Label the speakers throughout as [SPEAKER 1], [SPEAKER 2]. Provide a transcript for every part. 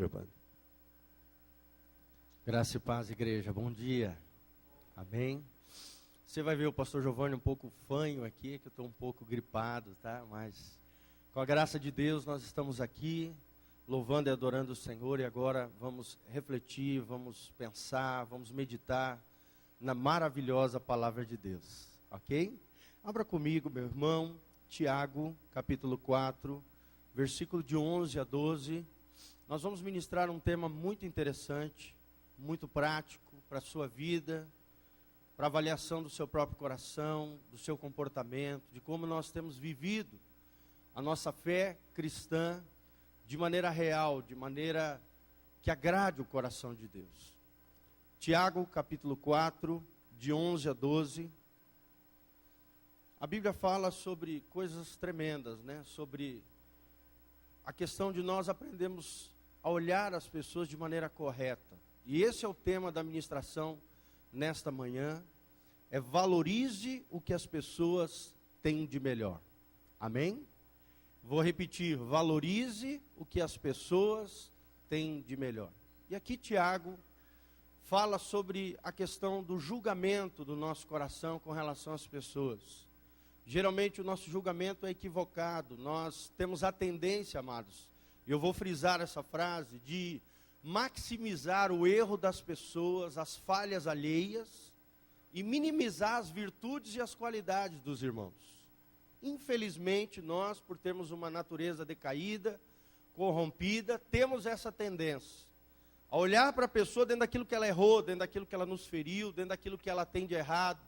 [SPEAKER 1] Giovanni. Graça e paz, igreja. Bom dia. Amém. Você vai ver o pastor Giovanni um pouco fanho aqui, que eu estou um pouco gripado, tá? Mas com a graça de Deus nós estamos aqui, louvando e adorando o Senhor. E agora vamos refletir, vamos pensar, vamos meditar na maravilhosa palavra de Deus. Ok? Abra comigo, meu irmão, Tiago, capítulo 4, versículo de 11 a 12. Nós vamos ministrar um tema muito interessante, muito prático para a sua vida, para avaliação do seu próprio coração, do seu comportamento, de como nós temos vivido a nossa fé cristã de maneira real, de maneira que agrade o coração de Deus. Tiago, capítulo 4, de 11 a 12. A Bíblia fala sobre coisas tremendas, né? Sobre a questão de nós aprendermos a olhar as pessoas de maneira correta. E esse é o tema da ministração nesta manhã, é valorize o que as pessoas têm de melhor. Amém? Vou repetir, valorize o que as pessoas têm de melhor. E aqui Tiago fala sobre a questão do julgamento do nosso coração com relação às pessoas. Geralmente o nosso julgamento é equivocado, nós temos a tendência, amados, e eu vou frisar essa frase, de maximizar o erro das pessoas, as falhas alheias, e minimizar as virtudes e as qualidades dos irmãos. Infelizmente, nós, por termos uma natureza decaída, corrompida, temos essa tendência a olhar para a pessoa dentro daquilo que ela errou, dentro daquilo que ela nos feriu, dentro daquilo que ela tem de errado.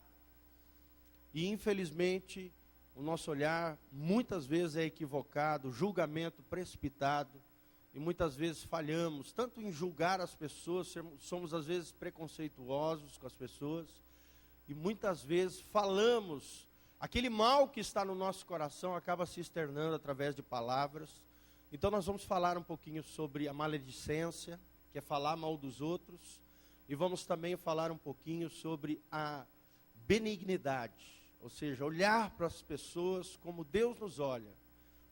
[SPEAKER 1] E infelizmente, o nosso olhar muitas vezes é equivocado, julgamento precipitado, e muitas vezes falhamos, tanto em julgar as pessoas, somos às vezes preconceituosos com as pessoas, e muitas vezes falamos, aquele mal que está no nosso coração acaba se externando através de palavras. Então nós vamos falar um pouquinho sobre a maledicência, que é falar mal dos outros, e vamos também falar um pouquinho sobre a benignidade, ou seja, olhar para as pessoas como Deus nos olha,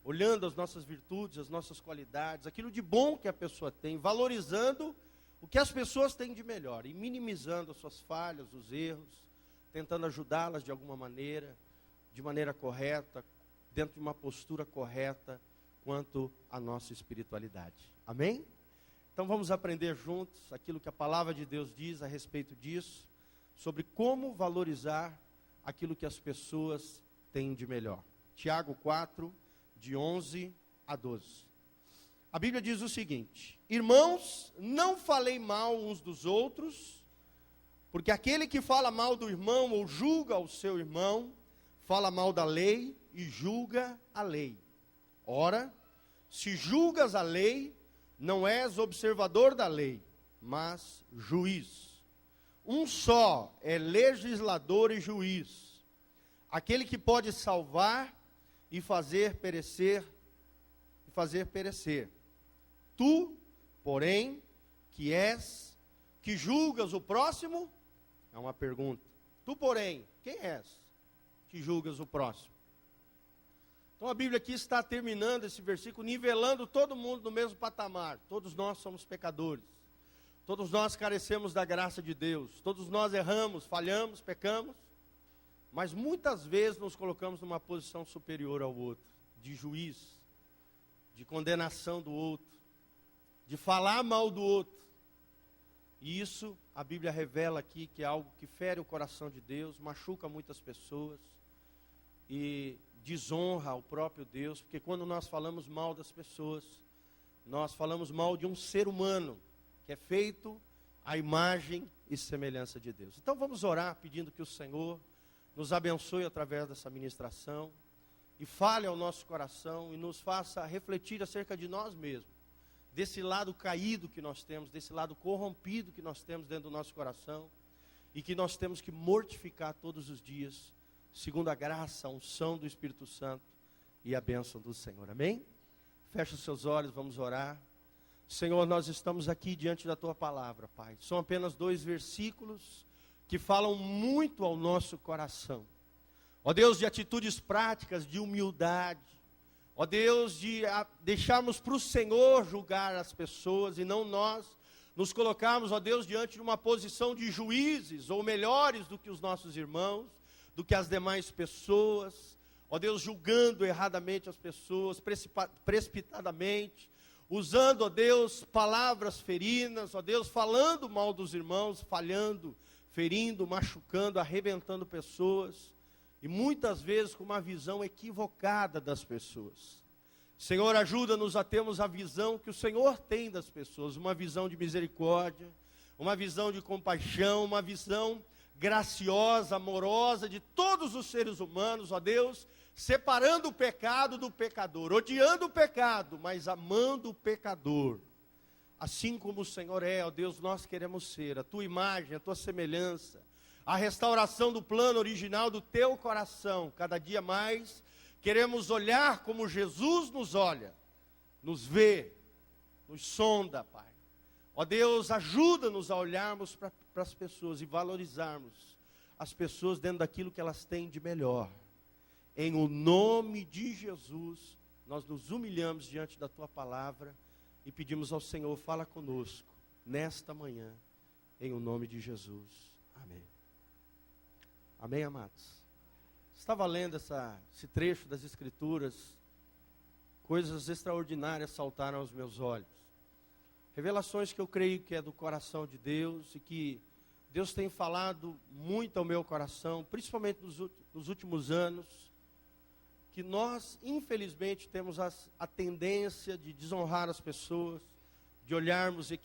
[SPEAKER 1] olhando as nossas virtudes, as nossas qualidades, aquilo de bom que a pessoa tem, valorizando o que as pessoas têm de melhor, e minimizando as suas falhas, os erros, tentando ajudá-las de alguma maneira, de maneira correta, dentro de uma postura correta, quanto à nossa espiritualidade. Amém? Então vamos aprender juntos aquilo que a palavra de Deus diz a respeito disso, sobre como valorizar aquilo que as pessoas têm de melhor. Tiago 4, de 11 a 12. A Bíblia diz o seguinte: irmãos, não falei mal uns dos outros, porque aquele que fala mal do irmão ou julga o seu irmão, fala mal da lei e julga a lei. Ora, se julgas a lei, não és observador da lei, mas juiz. Um só é legislador e juiz, aquele que pode salvar e fazer perecer. Tu, porém, que julgas o próximo, é uma pergunta. Tu, porém, quem és que julgas o próximo? Então a Bíblia aqui está terminando esse versículo, nivelando todo mundo no mesmo patamar. Todos nós somos pecadores. Todos nós carecemos da graça de Deus, todos nós erramos, falhamos, pecamos, mas muitas vezes nos colocamos numa posição superior ao outro, de juiz, de condenação do outro, de falar mal do outro. E isso a Bíblia revela aqui que é algo que fere o coração de Deus, machuca muitas pessoas e desonra o próprio Deus, porque quando nós falamos mal das pessoas, nós falamos mal de um ser humano, que é feito à imagem e semelhança de Deus. Então vamos orar pedindo que o Senhor nos abençoe através dessa ministração e fale ao nosso coração e nos faça refletir acerca de nós mesmos, desse lado caído que nós temos, desse lado corrompido que nós temos dentro do nosso coração e que nós temos que mortificar todos os dias, segundo a graça, a unção do Espírito Santo e a bênção do Senhor. Amém? Feche os seus olhos, vamos orar. Senhor, nós estamos aqui diante da Tua palavra, Pai. São apenas 2 versículos que falam muito ao nosso coração. Ó Deus, de atitudes práticas, de humildade, Ó Deus, de deixarmos para o Senhor julgar as pessoas e não nós nos colocarmos, ó Deus, diante de uma posição de juízes ou melhores do que os nossos irmãos, do que as demais pessoas, ó Deus, julgando erradamente as pessoas, precipitadamente, usando, ó Deus, palavras ferinas, ó Deus, falando mal dos irmãos, falhando, ferindo, machucando, arrebentando pessoas, e muitas vezes com uma visão equivocada das pessoas. Senhor, ajuda-nos a termos a visão que o Senhor tem das pessoas, uma visão de misericórdia, uma visão de compaixão, uma visão graciosa, amorosa de todos os seres humanos, ó Deus, separando o pecado do pecador, odiando o pecado, mas amando o pecador. Assim como o Senhor é, ó Deus, nós queremos ser, a tua imagem, a tua semelhança, a restauração do plano original do teu coração. Cada dia mais queremos olhar como Jesus nos olha, nos vê, nos sonda, Pai. Ó Deus, ajuda-nos a olharmos para as pessoas e valorizarmos as pessoas dentro daquilo que elas têm de melhor. Em o nome de Jesus, nós nos humilhamos diante da tua palavra e pedimos ao Senhor, fala conosco nesta manhã, em o nome de Jesus. Amém. Amém, amados? Estava lendo esse trecho das Escrituras, coisas extraordinárias saltaram aos meus olhos. Revelações que eu creio que é do coração de Deus e que Deus tem falado muito ao meu coração, principalmente nos últimos anos, que nós, infelizmente, temos a tendência de desonrar as pessoas, de olharmos de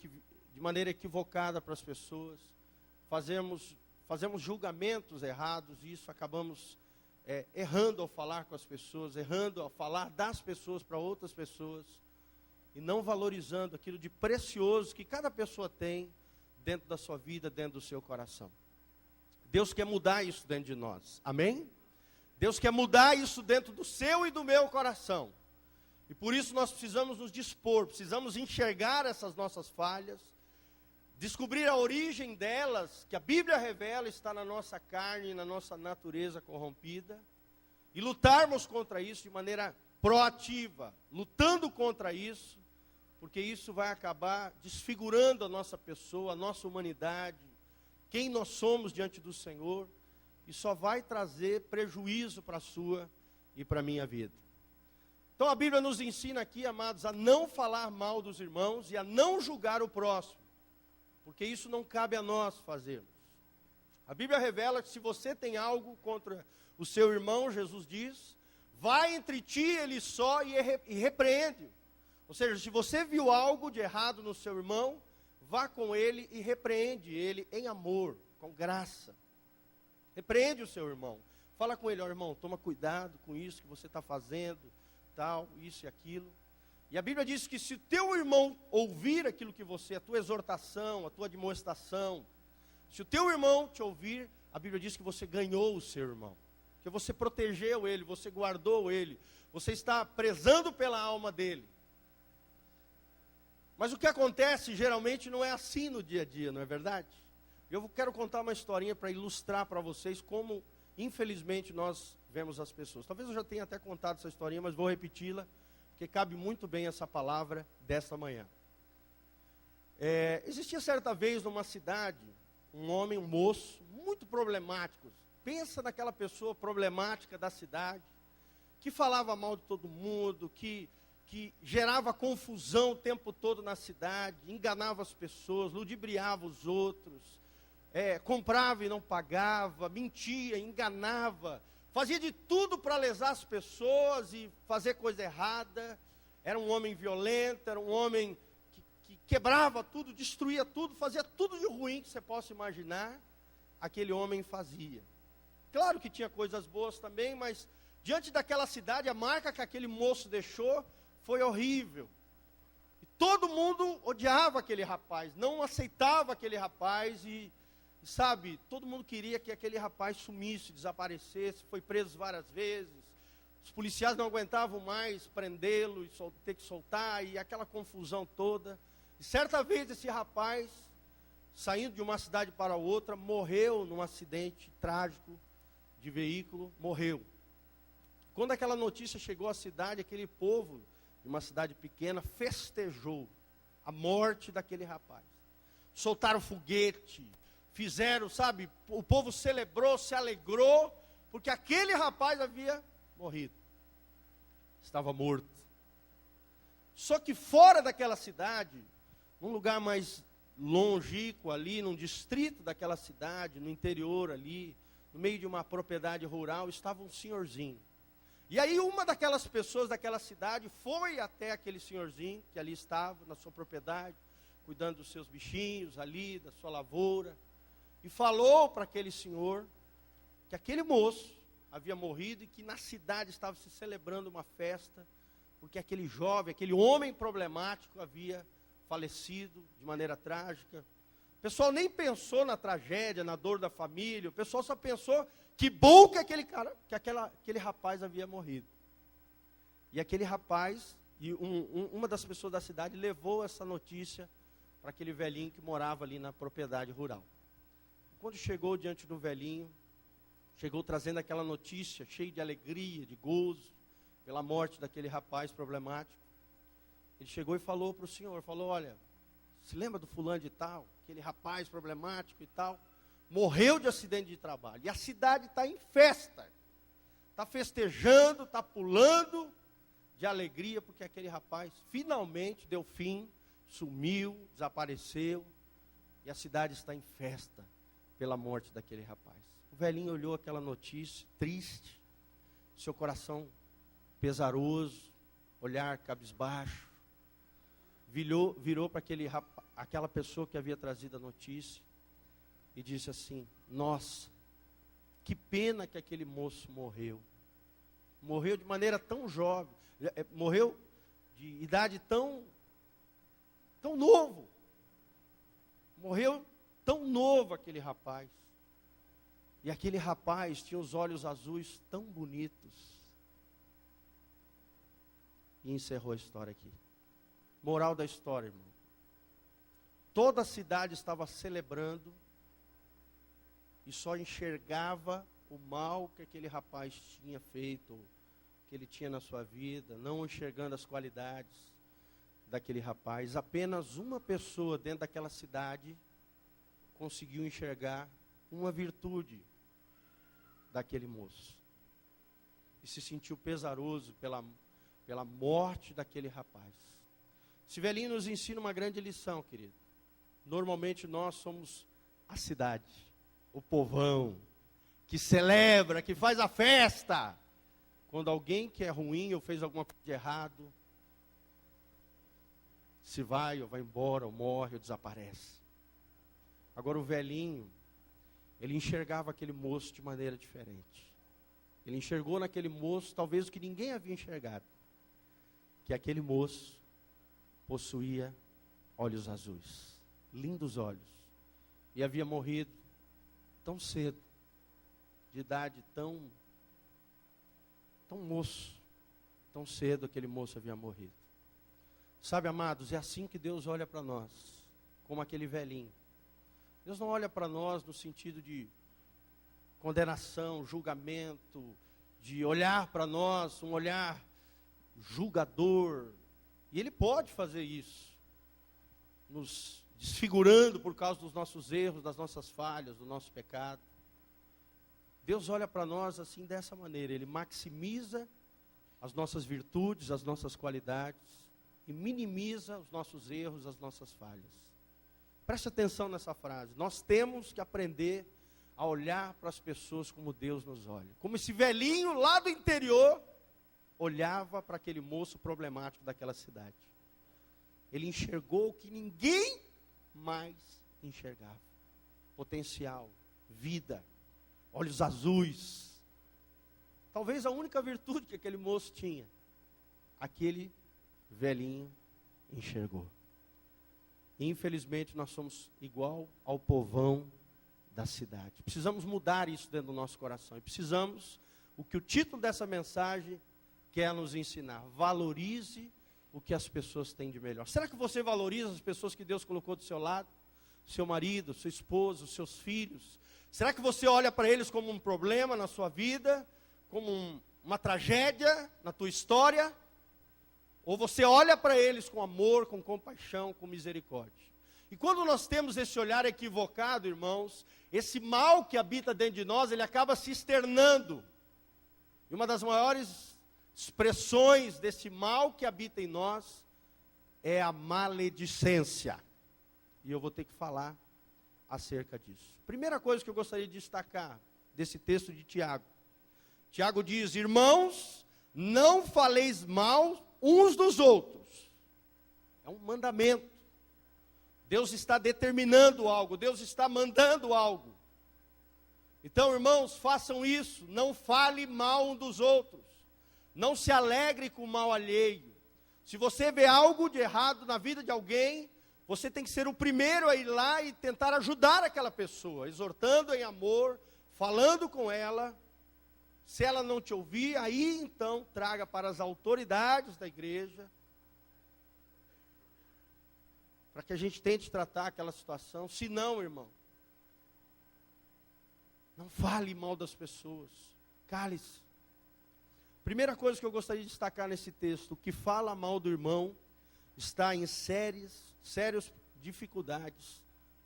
[SPEAKER 1] maneira equivocada para as pessoas, fazemos julgamentos errados e isso acabamos errando ao falar com as pessoas, errando ao falar das pessoas para outras pessoas, e não valorizando aquilo de precioso que cada pessoa tem dentro da sua vida, dentro do seu coração. Deus quer mudar isso dentro de nós, amém? Deus quer mudar isso dentro do seu e do meu coração. E por isso nós precisamos nos dispor, precisamos enxergar essas nossas falhas, descobrir a origem delas, que a Bíblia revela está na nossa carne, na nossa natureza corrompida, e lutarmos contra isso de maneira proativa, lutando contra isso, porque isso vai acabar desfigurando a nossa pessoa, a nossa humanidade, quem nós somos diante do Senhor, e só vai trazer prejuízo para a sua e para a minha vida. Então a Bíblia nos ensina aqui, amados, a não falar mal dos irmãos e a não julgar o próximo, porque isso não cabe a nós fazermos. A Bíblia revela que se você tem algo contra o seu irmão, Jesus diz, vai entre ti ele só e repreende-o. Ou seja, se você viu algo de errado no seu irmão, vá com ele e repreende ele em amor, com graça. Repreende o seu irmão. Fala com ele, ó irmão, toma cuidado com isso que você está fazendo, tal, isso e aquilo. E a Bíblia diz que se o teu irmão ouvir aquilo que você, a tua exortação, a tua admoestação, se o teu irmão te ouvir, a Bíblia diz que você ganhou o seu irmão. Que você protegeu ele, você guardou ele, você está prezando pela alma dele. Mas o que acontece geralmente não é assim no dia a dia, não é verdade? Eu quero contar uma historinha para ilustrar para vocês como, infelizmente, nós vemos as pessoas. Talvez eu já tenha até contado essa historinha, mas vou repeti-la, porque cabe muito bem essa palavra desta manhã. Existia certa vez numa cidade, um homem, um moço, muito problemático. Pensa naquela pessoa problemática da cidade, que falava mal de todo mundo, que gerava confusão o tempo todo na cidade, enganava as pessoas, ludibriava os outros, comprava e não pagava, mentia, enganava, fazia de tudo para lesar as pessoas e fazer coisa errada. Era um homem violento, era um homem que quebrava tudo, destruía tudo, fazia tudo de ruim que você possa imaginar, aquele homem fazia. Claro que tinha coisas boas também, mas diante daquela cidade, a marca que aquele moço deixou foi horrível. E todo mundo odiava aquele rapaz, não aceitava aquele rapaz e sabe, todo mundo queria que aquele rapaz sumisse, desaparecesse, foi preso várias vezes. Os policiais não aguentavam mais prendê-lo e ter que soltar, e aquela confusão toda. E certa vez esse rapaz, saindo de uma cidade para outra, morreu num acidente trágico de veículo, morreu. quando aquela notícia chegou à cidade, aquele povo de uma cidade pequena festejou a morte daquele rapaz. Soltaram foguete, fizeram, sabe, o povo celebrou, se alegrou, porque aquele rapaz havia morrido. Estava morto. Só que fora daquela cidade, num lugar mais longínquo ali, num distrito daquela cidade, no interior ali, no meio de uma propriedade rural, estava um senhorzinho. E aí uma daquelas pessoas daquela cidade foi até aquele senhorzinho, que ali estava, na sua propriedade, cuidando dos seus bichinhos ali, da sua lavoura, e falou para aquele senhor que aquele moço havia morrido e que na cidade estava se celebrando uma festa, porque aquele jovem, aquele homem problemático havia falecido de maneira trágica. O pessoal nem pensou na tragédia, na dor da família, o pessoal só pensou que bom que aquele rapaz havia morrido. E aquele rapaz, uma das pessoas da cidade levou essa notícia para aquele velhinho que morava ali na propriedade rural. Quando chegou diante do velhinho, chegou trazendo aquela notícia, cheio de alegria, de gozo, pela morte daquele rapaz problemático. Ele chegou e falou para o senhor, falou, olha, se lembra do fulano de tal, aquele rapaz problemático e tal, morreu de acidente de trabalho, e a cidade está em festa, está festejando, está pulando de alegria, porque aquele rapaz finalmente deu fim, sumiu, desapareceu, e a cidade está em festa pela morte daquele rapaz. O velhinho olhou aquela notícia, triste, seu coração pesaroso, olhar cabisbaixo, virou para aquela pessoa que havia trazido a notícia e disse assim, nossa, que pena que aquele moço morreu. Morreu de maneira tão jovem, morreu de idade tão novo. Morreu tão novo aquele rapaz. E aquele rapaz tinha os olhos azuis tão bonitos. E encerrou a história aqui. Moral da história, irmão. Toda a cidade estava celebrando e só enxergava o mal que aquele rapaz tinha feito, que ele tinha na sua vida, não enxergando as qualidades daquele rapaz. Apenas uma pessoa dentro daquela cidade conseguiu enxergar uma virtude daquele moço. E se sentiu pesaroso pela morte daquele rapaz. Esse velhinho nos ensina uma grande lição, querido. Normalmente nós somos a cidade, o povão, que celebra, que faz a festa. Quando alguém que é ruim ou fez alguma coisa de errado, se vai ou vai embora, ou morre, ou desaparece. Agora o velhinho, ele enxergava aquele moço de maneira diferente. Ele enxergou naquele moço, talvez o que ninguém havia enxergado. Que aquele moço possuía olhos azuis, lindos olhos. E havia morrido tão cedo, de idade tão moço, tão cedo aquele moço havia morrido. Sabe, amados, é assim que Deus olha para nós, como aquele velhinho. Deus não olha para nós no sentido de condenação, julgamento, de olhar para nós, um olhar julgador. E Ele pode fazer isso, nos desfigurando por causa dos nossos erros, das nossas falhas, do nosso pecado. Deus olha para nós assim, dessa maneira. Ele maximiza as nossas virtudes, as nossas qualidades, e minimiza os nossos erros, as nossas falhas. Preste atenção nessa frase. Nós temos que aprender a olhar para as pessoas como Deus nos olha. Como esse velhinho lá do interior olhava para aquele moço problemático daquela cidade. Ele enxergou o que ninguém mais enxergava. Potencial, vida, olhos azuis. Talvez a única virtude que aquele moço tinha, aquele velhinho enxergou. Infelizmente nós somos igual ao povão da cidade. Precisamos mudar isso dentro do nosso coração. E precisamos, o que o título dessa mensagem quer nos ensinar: valorize o que as pessoas têm de melhor. Será que você valoriza as pessoas que Deus colocou do seu lado? Seu marido, sua esposa, seus filhos? Será que você olha para eles como um problema na sua vida? Como uma tragédia na tua história, ou você olha para eles com amor, com compaixão, com misericórdia. E quando nós temos esse olhar equivocado, irmãos, esse mal que habita dentro de nós, ele acaba se externando. E uma das maiores expressões desse mal que habita em nós é a maledicência. E eu vou ter que falar acerca disso. Primeira coisa que eu gostaria de destacar desse texto de Tiago. Tiago diz: irmãos, não faleis mal uns dos outros. É um mandamento. Deus está determinando algo, Deus está mandando algo. Então, irmãos, façam isso, não fale mal um dos outros. Não se alegre com o mal alheio. Se você vê algo de errado na vida de alguém, você tem que ser o primeiro a ir lá e tentar ajudar aquela pessoa, exortando em amor, falando com ela. Se ela não te ouvir, aí então traga para as autoridades da igreja, para que a gente tente tratar aquela situação. Se não, irmão, não fale mal das pessoas, cale-se. Primeira coisa que eu gostaria de destacar nesse texto: o que fala mal do irmão está em sérias dificuldades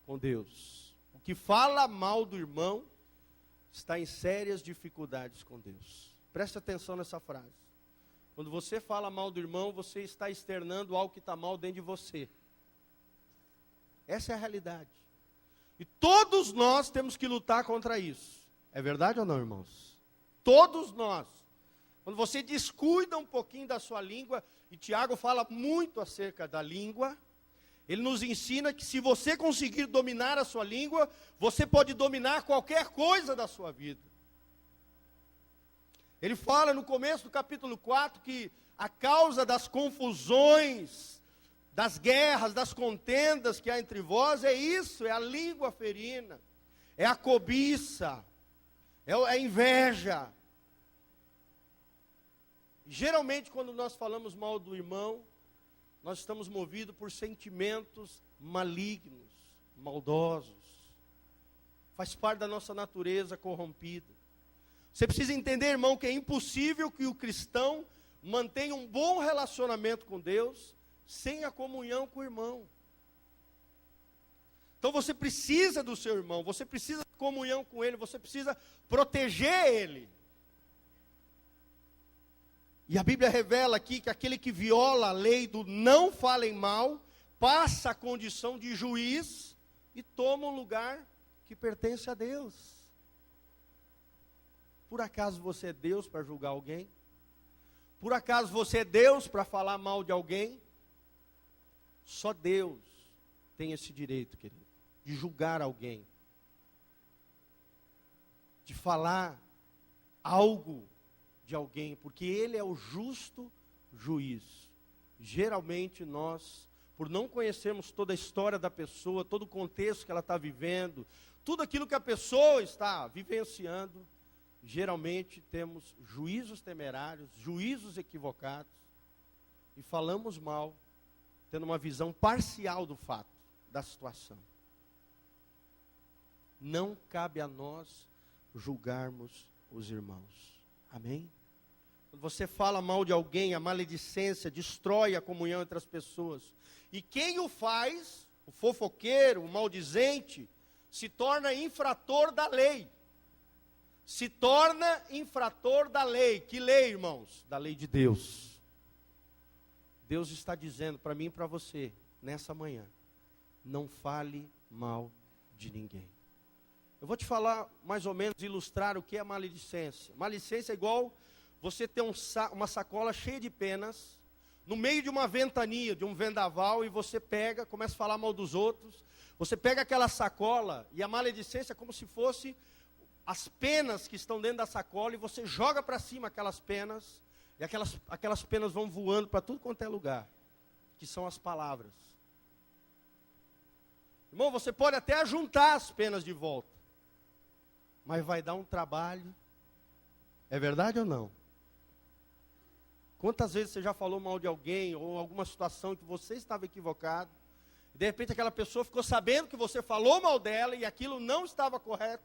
[SPEAKER 1] com Deus. O que fala mal do irmão está em sérias dificuldades com Deus. Preste atenção nessa frase. Quando você fala mal do irmão, você está externando algo que está mal dentro de você. Essa é a realidade. E todos nós temos que lutar contra isso. É verdade ou não, irmãos? Todos nós. Quando você descuida um pouquinho da sua língua, e Tiago fala muito acerca da língua, ele nos ensina que se você conseguir dominar a sua língua, você pode dominar qualquer coisa da sua vida. Ele fala no começo do capítulo 4 que a causa das confusões, das guerras, das contendas que há entre vós é isso, é a língua ferina, é a cobiça, é a inveja. Geralmente, quando nós falamos mal do irmão, nós estamos movidos por sentimentos malignos, maldosos. Faz parte da nossa natureza corrompida. Você precisa entender, irmão, que é impossível que o cristão mantenha um bom relacionamento com Deus sem a comunhão com o irmão. Então você precisa do seu irmão, você precisa de comunhão com ele, você precisa proteger ele. E a Bíblia revela aqui que aquele que viola a lei do não falem mal, passa a condição de juiz e toma um lugar que pertence a Deus. Por acaso você é Deus para julgar alguém? Por acaso você é Deus para falar mal de alguém? Só Deus tem esse direito, querido, de julgar alguém, de falar algo de alguém, porque Ele é o justo juiz. Geralmente nós, por não conhecermos toda a história da pessoa, todo o contexto que ela está vivendo, tudo aquilo que a pessoa está vivenciando, geralmente temos juízos temerários, juízos equivocados, e falamos mal, tendo uma visão parcial do fato, da situação. Não cabe a nós julgarmos os irmãos. Amém? Quando você fala mal de alguém, a maledicência destrói a comunhão entre as pessoas. E quem o faz, o fofoqueiro, o maldizente, se torna infrator da lei. Se torna infrator da lei. Que lei, irmãos? Da lei de Deus. Deus está dizendo para mim e para você, nessa manhã, não fale mal de ninguém. Eu vou te falar, mais ou menos, ilustrar o que é maledicência. Maledicência é igual você ter uma sacola cheia de penas, no meio de uma ventania, de um vendaval, e você pega, começa a falar mal dos outros. Você pega aquela sacola, e a maledicência é como se fosse as penas que estão dentro da sacola, e você joga para cima aquelas penas, e aquelas penas vão voando para tudo quanto é lugar, que são as palavras. Irmão, você pode até juntar as penas de volta, mas vai dar um trabalho. É verdade ou não? Quantas vezes você já falou mal de alguém, ou alguma situação que você estava equivocado, e de repente aquela pessoa ficou sabendo que você falou mal dela, e aquilo não estava correto,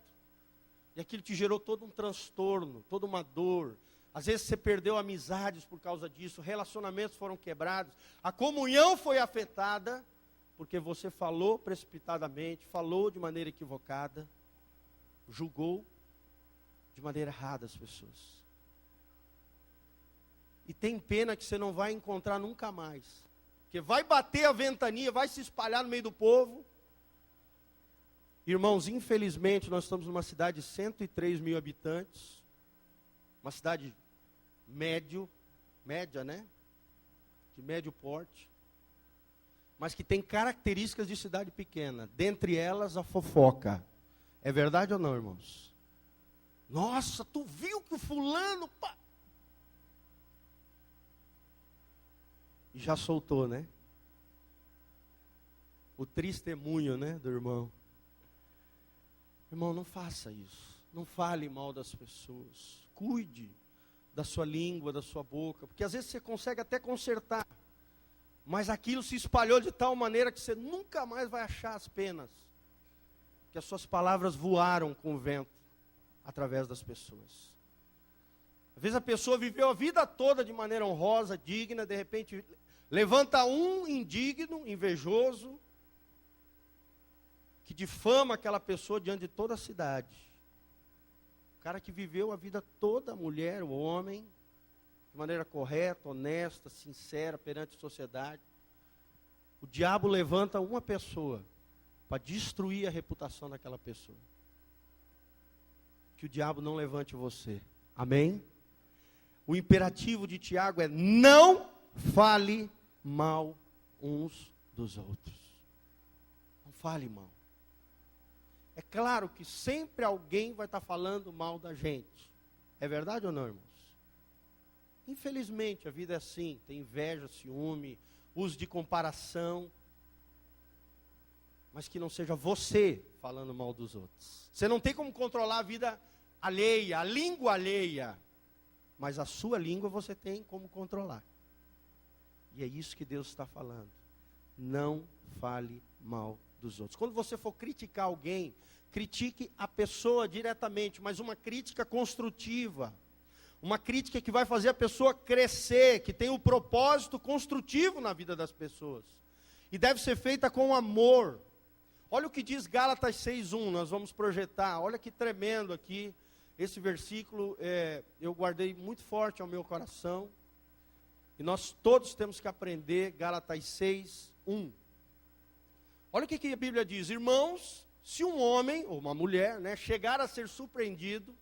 [SPEAKER 1] e aquilo te gerou todo um transtorno, toda uma dor, Às vezes você perdeu amizades por causa disso, relacionamentos foram quebrados, a comunhão foi afetada, porque você falou precipitadamente, falou de maneira equivocada, julgou de maneira errada as pessoas. E tem pena que você não vai encontrar nunca mais. Porque vai bater a ventania, vai se espalhar no meio do povo. Irmãos, infelizmente nós estamos numa cidade de 103 mil habitantes. Uma cidade média, né? De médio porte. Mas que tem características de cidade pequena. Dentre elas, a fofoca. É verdade ou não, irmãos? Nossa, tu viu que o fulano... E já soltou, né? O testemunho, né, do irmão. Irmão, não faça isso. Não fale mal das pessoas. Cuide da sua língua, da sua boca. Porque às vezes você consegue até consertar. Mas aquilo se espalhou de tal maneira que você nunca mais vai achar as penas. Que as suas palavras voaram com o vento através das pessoas. Às vezes a pessoa viveu a vida toda de maneira honrosa, digna, de repente levanta um indigno, invejoso, que difama aquela pessoa diante de toda a cidade. O cara que viveu a vida toda, a mulher, o homem, de maneira correta, honesta, sincera perante a sociedade. O diabo levanta uma pessoa para destruir a reputação daquela pessoa. Que o diabo não levante você. Amém? O imperativo de Tiago é: não fale mal uns dos outros. Não fale mal. É claro que sempre alguém vai estar falando mal da gente. É verdade ou não, irmãos? Infelizmente a vida é assim. Tem inveja, ciúme, uso de comparação. Mas que não seja você falando mal dos outros. Você não tem como controlar a vida alheia, a língua alheia. Mas a sua língua você tem como controlar. E é isso que Deus está falando. Não fale mal dos outros. Quando você for criticar alguém, critique a pessoa diretamente, mas uma crítica construtiva. Uma crítica que vai fazer a pessoa crescer, que tem um propósito construtivo na vida das pessoas. E deve ser feita com amor. Olha o que diz Gálatas 6:1, nós vamos projetar. Olha que tremendo aqui. Esse versículo eu guardei muito forte ao meu coração. E nós todos temos que aprender Gálatas 6:1. Olha o que a Bíblia diz. Irmãos, se um homem ou uma mulher, né, chegar a ser surpreendido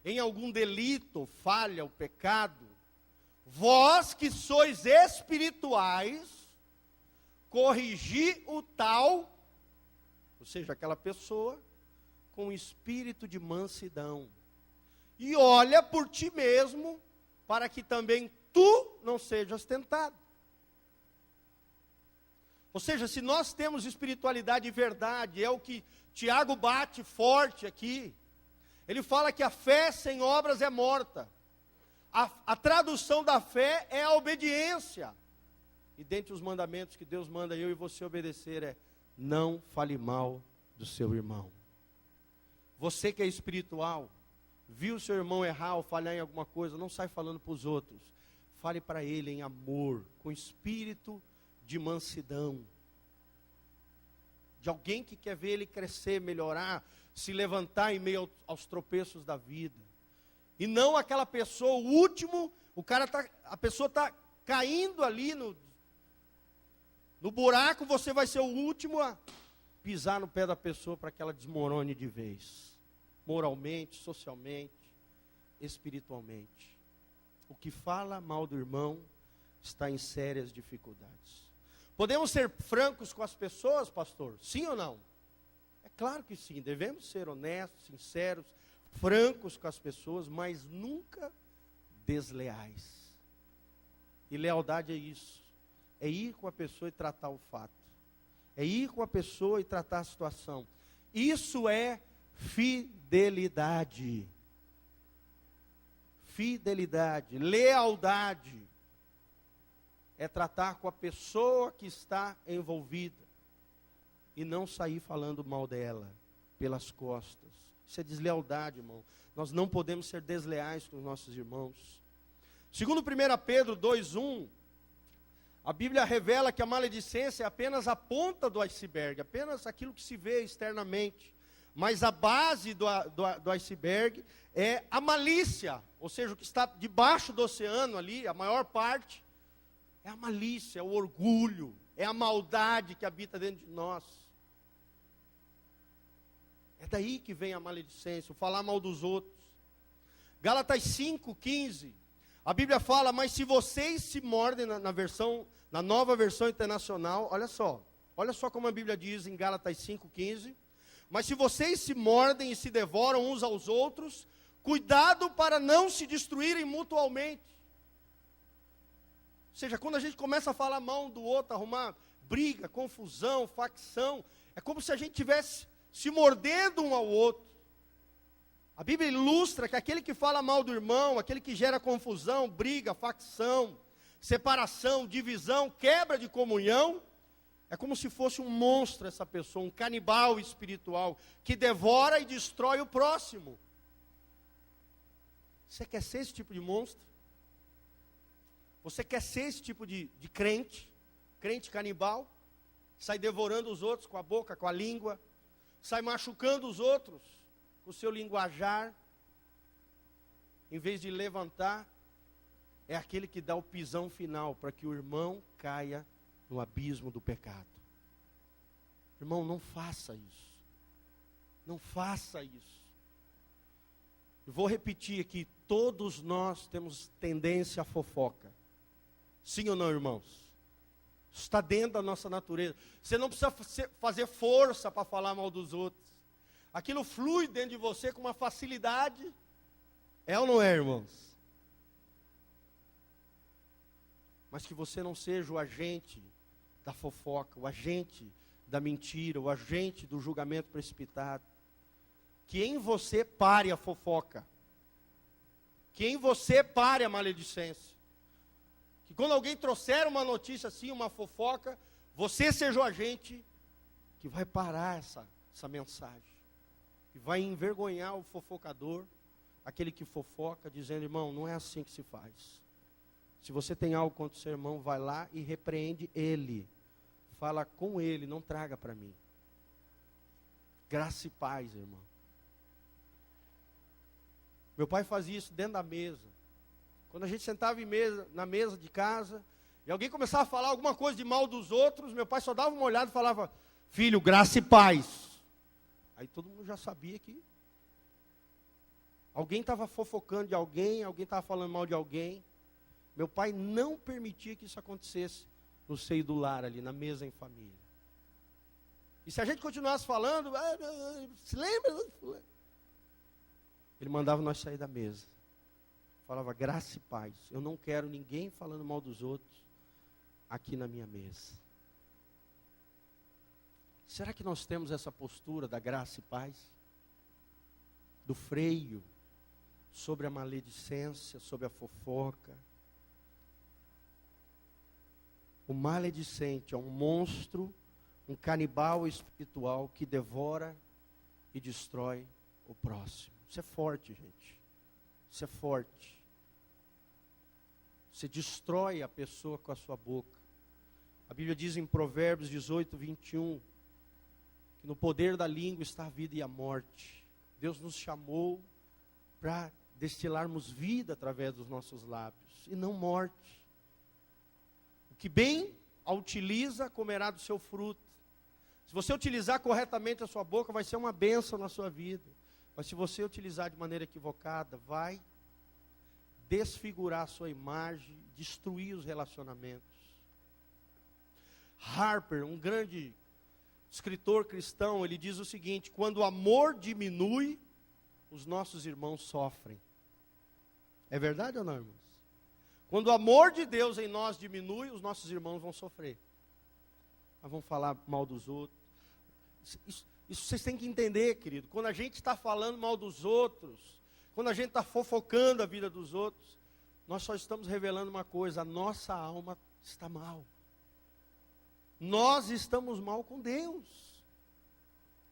[SPEAKER 1] em algum delito, falha, ou pecado, vós que sois espirituais, corrigi o tal, ou seja, aquela pessoa, com espírito de mansidão. E olha por ti mesmo, para que também tu não sejas tentado. Ou seja, se nós temos espiritualidade e verdade, é o que Tiago bate forte aqui. Ele fala que a fé sem obras é morta. A tradução da fé é a obediência. E dentre os mandamentos que Deus manda eu e você obedecer é: não fale mal do seu irmão. Você que é espiritual, viu seu irmão errar ou falhar em alguma coisa, não sai falando para os outros. Fale para ele em amor, com espírito de mansidão. De alguém que quer ver ele crescer, melhorar, se levantar em meio aos tropeços da vida. E não aquela pessoa, o último, a pessoa está caindo ali no buraco, você vai ser o último a pisar no pé da pessoa para que ela desmorone de vez. Moralmente, socialmente, espiritualmente. O que fala mal do irmão está em sérias dificuldades. Podemos ser francos com as pessoas, pastor? Sim ou não? É claro que sim, devemos ser honestos, sinceros, francos com as pessoas, mas nunca desleais. E lealdade é isso. É ir com a pessoa e tratar o fato. É ir com a pessoa e tratar a situação. Isso é fidelidade. Fidelidade, lealdade. É tratar com a pessoa que está envolvida. E não sair falando mal dela, pelas costas. Isso é deslealdade, irmão. Nós não podemos ser desleais com os nossos irmãos. Segundo 1 Pedro 2:1, a Bíblia revela que a maledicência é apenas a ponta do iceberg, apenas aquilo que se vê externamente. Mas a base do iceberg é a malícia, ou seja, o que está debaixo do oceano ali, a maior parte, é a malícia, é o orgulho, é a maldade que habita dentro de nós. É daí que vem a maledicência, o falar mal dos outros. Gálatas 5:15, a Bíblia fala, mas se vocês se mordem, na nova versão internacional, olha só como a Bíblia diz em Gálatas 5:15, mas se vocês se mordem e se devoram uns aos outros, cuidado para não se destruírem mutualmente. Ou seja, quando a gente começa a falar mal um do outro, arrumar briga, confusão, facção, é como se a gente estivesse se mordendo um ao outro. A Bíblia ilustra que aquele que fala mal do irmão, aquele que gera confusão, briga, facção, separação, divisão, quebra de comunhão, é como se fosse um monstro essa pessoa, um canibal espiritual, que devora e destrói o próximo. Você quer ser esse tipo de monstro? Você quer ser esse tipo de crente canibal? Sai devorando os outros com a boca, com a língua, sai machucando os outros com o seu linguajar, em vez de levantar, é aquele que dá o pisão final para que o irmão caia no abismo do pecado. Irmão, não faça isso. Não faça isso. Eu vou repetir aqui, todos nós temos tendência à fofoca. Sim ou não, irmãos? Isso está dentro da nossa natureza. Você não precisa fazer força para falar mal dos outros. Aquilo flui dentro de você com uma facilidade. É ou não é, irmãos? Mas que você não seja o agente da fofoca, o agente da mentira, o agente do julgamento precipitado. Que em você pare a fofoca. Que em você pare a maledicência. Que quando alguém trouxer uma notícia assim, uma fofoca, você seja o agente que vai parar essa mensagem. E vai envergonhar o fofocador, aquele que fofoca, dizendo, irmão, não é assim que se faz. Se você tem algo contra o seu irmão, vai lá e repreende ele. Fala com ele, não traga para mim. Graça e paz, irmão. Meu pai fazia isso dentro da mesa. Quando a gente sentava na mesa de casa, e alguém começava a falar alguma coisa de mal dos outros, meu pai só dava uma olhada e falava, filho, graça e paz. Aí todo mundo já sabia que alguém estava fofocando de alguém estava falando mal de alguém. Meu pai não permitia que isso acontecesse no seio do lar ali, na mesa em família. E se a gente continuasse falando, se lembra? Ele mandava nós sair da mesa. Falava, graça e paz. Eu não quero ninguém falando mal dos outros aqui na minha mesa. Será que nós temos essa postura da graça e paz? Do freio sobre a maledicência, sobre a fofoca? O maledicente é um monstro, um canibal espiritual que devora e destrói o próximo. Isso é forte, gente. Isso é forte. Você destrói a pessoa com a sua boca. A Bíblia diz em Provérbios 18:21, que no poder da língua está a vida e a morte. Deus nos chamou para destilarmos vida através dos nossos lábios, e não morte. O que bem a utiliza, comerá do seu fruto. Se você utilizar corretamente a sua boca, vai ser uma bênção na sua vida. Mas se você utilizar de maneira equivocada, vai desfigurar a sua imagem, destruir os relacionamentos. Harper, um grande escritor cristão, ele diz o seguinte: quando o amor diminui, os nossos irmãos sofrem. É verdade ou não, irmãos? Quando o amor de Deus em nós diminui, os nossos irmãos vão sofrer. Nós vamos falar mal dos outros. Isso vocês têm que entender, querido. Quando a gente está falando mal dos outros, quando a gente está fofocando a vida dos outros, nós só estamos revelando uma coisa: a nossa alma está mal. Nós estamos mal com Deus.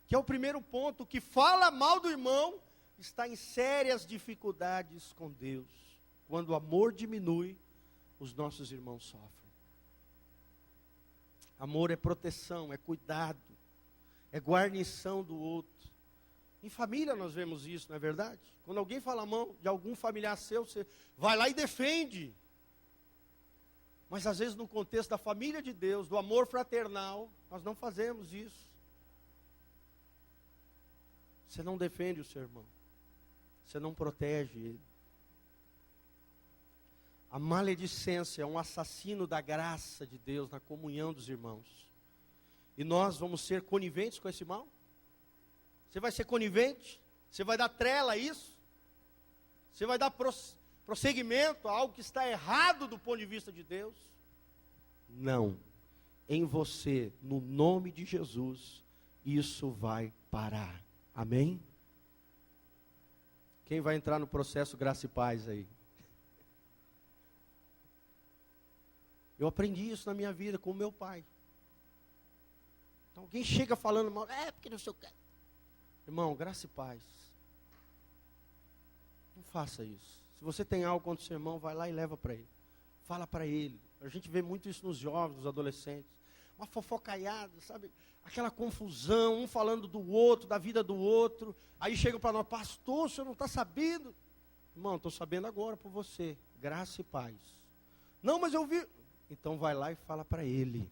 [SPEAKER 1] Que é o primeiro ponto. O que fala mal do irmão está em sérias dificuldades com Deus, quando o amor diminui, os nossos irmãos sofrem. Amor é proteção, é cuidado, é guarnição do outro. Em família nós vemos isso, não é verdade? Quando alguém fala mal de algum familiar seu, você vai lá e defende. Mas às vezes no contexto da família de Deus, do amor fraternal, nós não fazemos isso. Você não defende o seu irmão. Você não protege ele. A maledicência é um assassino da graça de Deus na comunhão dos irmãos. E nós vamos ser coniventes com esse mal? Você vai ser conivente? Você vai dar trela a isso? Você vai dar prosseguimento a algo que está errado do ponto de vista de Deus? Não. Em você, no nome de Jesus, isso vai parar. Amém? Quem vai entrar no processo graça e paz aí? Eu aprendi isso na minha vida com o meu pai. Então, alguém chega falando mal, porque não sei o que. Irmão, graça e paz. Não faça isso. Se você tem algo contra o seu irmão, vai lá e leva para ele. Fala para ele. A gente vê muito isso nos jovens, nos adolescentes. Uma fofocaiada, sabe? Aquela confusão, um falando do outro, da vida do outro. Aí chegam para nós, pastor, o senhor não está sabendo? Irmão, estou sabendo agora por você. Graça e paz. Não, mas eu vi. Então vai lá e fala para ele.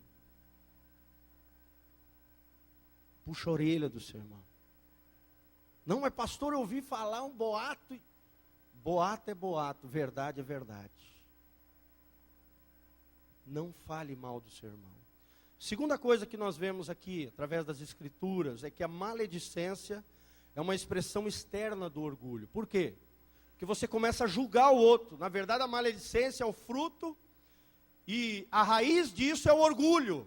[SPEAKER 1] Puxa a orelha do seu irmão. Não, mas pastor, eu ouvi falar um boato. Boato é boato, verdade é verdade. Não fale mal do seu irmão. Segunda coisa que nós vemos aqui, através das escrituras, é que a maledicência é uma expressão externa do orgulho. Por quê? Porque você começa a julgar o outro. Na verdade, a maledicência é o fruto e a raiz disso é o orgulho.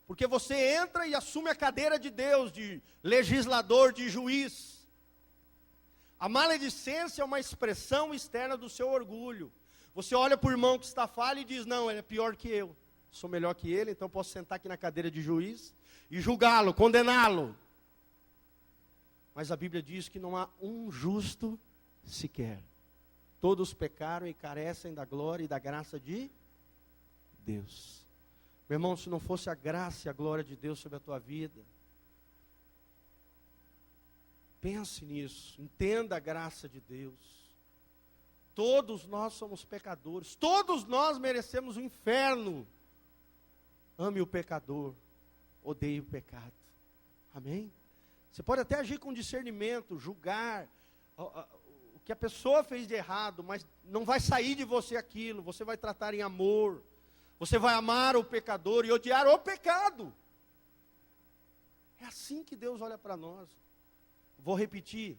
[SPEAKER 1] Porque você entra e assume a cadeira de Deus, de legislador, de juiz. A maledicência é uma expressão externa do seu orgulho. Você olha para o irmão que está falho e diz, não, ele é pior que eu. Sou melhor que ele, então posso sentar aqui na cadeira de juiz e julgá-lo, condená-lo. Mas a Bíblia diz que não há um justo sequer. Todos pecaram e carecem da glória e da graça de Deus. Meu irmão, se não fosse a graça e a glória de Deus sobre a tua vida, pense nisso, entenda a graça de Deus. Todos nós somos pecadores, todos nós merecemos o inferno. Ame o pecador, odeie o pecado. Amém? Você pode até agir com discernimento, julgar o que a pessoa fez de errado, mas não vai sair de você aquilo. Você vai tratar em amor. Você vai amar o pecador e odiar o pecado. É assim que Deus olha para nós. Vou repetir.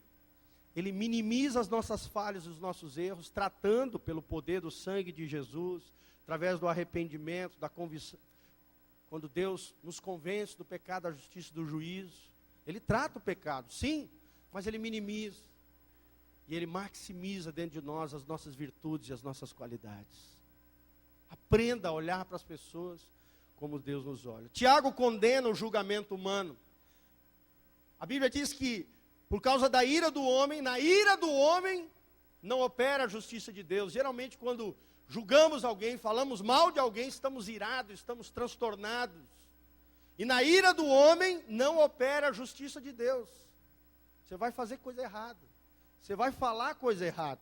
[SPEAKER 1] Ele minimiza as nossas falhas e os nossos erros, tratando pelo poder do sangue de Jesus, através do arrependimento, da convicção. Quando Deus nos convence do pecado, da justiça e do juízo, Ele trata o pecado, sim, mas Ele minimiza. E Ele maximiza dentro de nós as nossas virtudes e as nossas qualidades. Aprenda a olhar para as pessoas como Deus nos olha. Tiago condena o julgamento humano. A Bíblia diz que, por causa da ira do homem, na ira do homem, não opera a justiça de Deus. Geralmente, quando julgamos alguém, falamos mal de alguém, estamos irados, estamos transtornados. E na ira do homem, não opera a justiça de Deus. Você vai fazer coisa errada. Você vai falar coisa errada.